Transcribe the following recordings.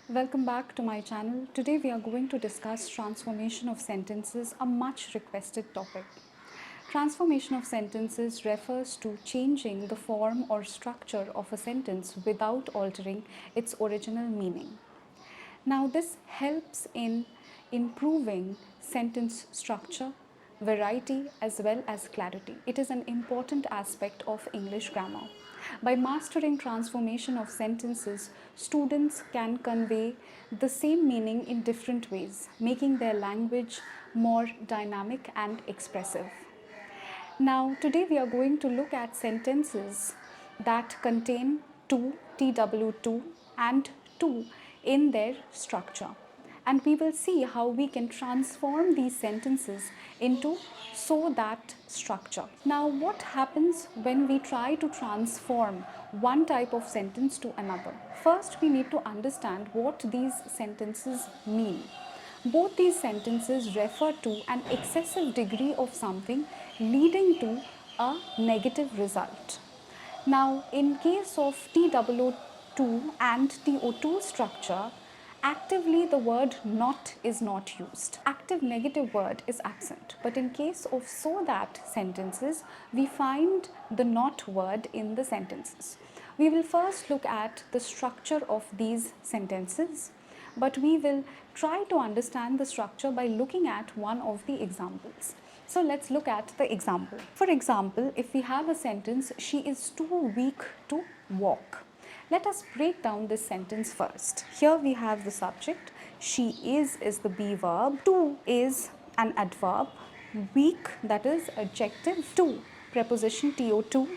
Welcome back to my channel. Today we are going to discuss transformation of sentences, a much requested topic. Transformation of sentences refers to changing the form or structure of a sentence without altering its original meaning. Now this helps in improving sentence structure, variety as well as clarity. It is an important aspect of English grammar. By mastering transformation of sentences, students can convey the same meaning in different ways, making their language more dynamic and expressive. Now, today we are going to look at sentences that contain to, TW2 and to in their structure. And we will see how we can transform these sentences into so that structure. Now, what happens when we try to transform one type of sentence to another? First, we need to understand what these sentences mean. Both these sentences refer to an excessive degree of something leading to a negative result. Now, in case of TWO2 and TO2 structure, actively the word not is not used. Active negative word is absent. But in case of so that sentences, we find the not word in the sentences. We will first look at the structure of these sentences, but we will try to understand the structure by looking at one of the examples. So let's look at the example. For example, if we have a sentence, she is too weak to walk. Let us break down this sentence first. Here we have the subject, she is the be verb, to is an adverb, weak, that is adjective, to, preposition TO2,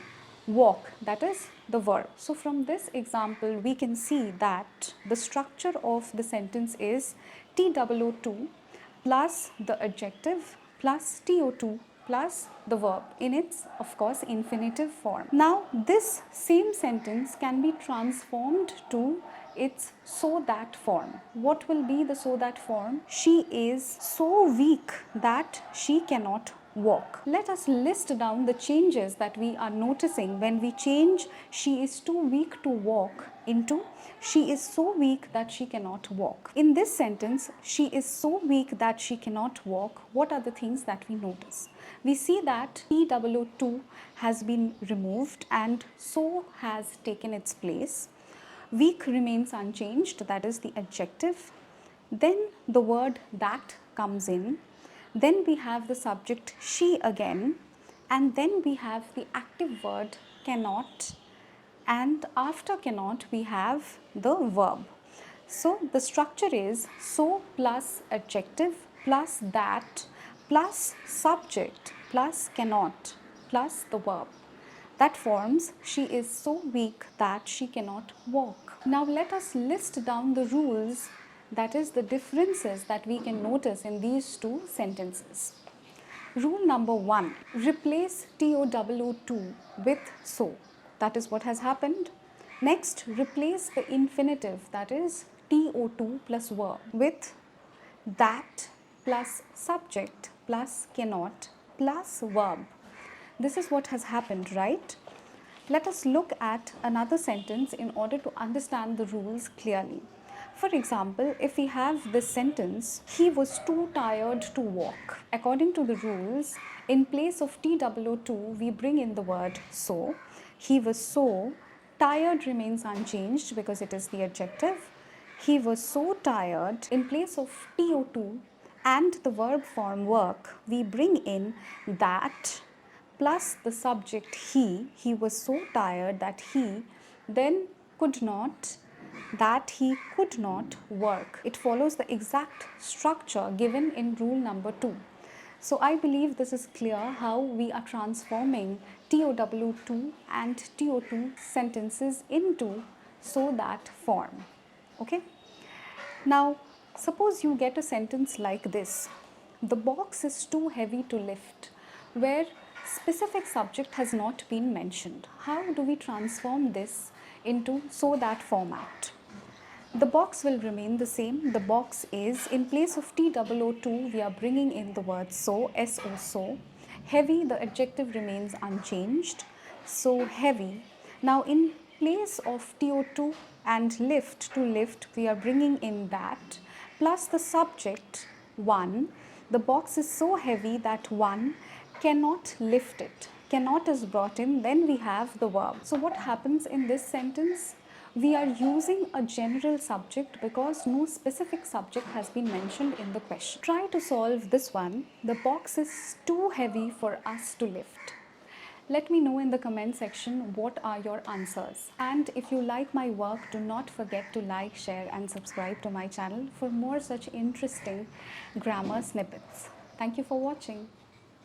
walk, that is the verb. So from this example, we can see that the structure of the sentence is TWO2 plus the adjective plus TO2 plus the verb in its, of course, infinitive form. Now, this same sentence can be transformed to its so that form. What will be the so that form? She is so weak that she cannot walk. Let us list down the changes that we are noticing when we change she is too weak to walk into she is so weak that she cannot walk. In this sentence, she is so weak that she cannot walk. What are the things that we notice? We see that TWO2 has been removed and so has taken its place. Weak remains unchanged, that is the adjective. Then the word that comes in. Then we have the subject she again, and then we have the active word cannot, and after cannot we have the verb. So the structure is so plus adjective plus that plus subject plus cannot plus the verb. That forms she is so weak that she cannot walk. Now let us list down the rules, that is the differences that we can notice in these two sentences. Rule number 1, replace TOWO2 with so. That is what has happened. Next, replace the infinitive, that is TO2 plus verb, with that plus subject plus cannot plus verb. This is what has happened, right? Let us look at another sentence in order to understand the rules clearly. For example, if we have this sentence, he was too tired to walk. According to the rules, in place of TWO2, we bring in the word so. He was so, tired remains unchanged because it is the adjective. He was so tired. In place of TO2 and the verb form work, we bring in that plus the subject he was so tired that he then could not, that he could not work. It follows the exact structure given in rule number 2. So I believe this is clear how we are transforming TOW2 and TO2 sentences into so that form. Okay? Now, suppose you get a sentence like this. The box is too heavy to lift, where specific subject has not been mentioned. How do we transform this into so that format? The box will remain the same. The box is, in place of TWO2, we are bringing in the word so, S-O, so. Heavy, the adjective remains unchanged. So heavy. Now in place of TO2 and lift, to lift, we are bringing in that, plus the subject, one. The box is so heavy that one cannot lift it. Cannot is brought in, then we have the verb. So what happens in this sentence? We are using a general subject because no specific subject has been mentioned in the question. Try to solve this one. The box is too heavy for us to lift. Let me know in the comment section what are your answers. And if you like my work, do not forget to like, share and subscribe to my channel for more such interesting grammar snippets. Thank you for watching.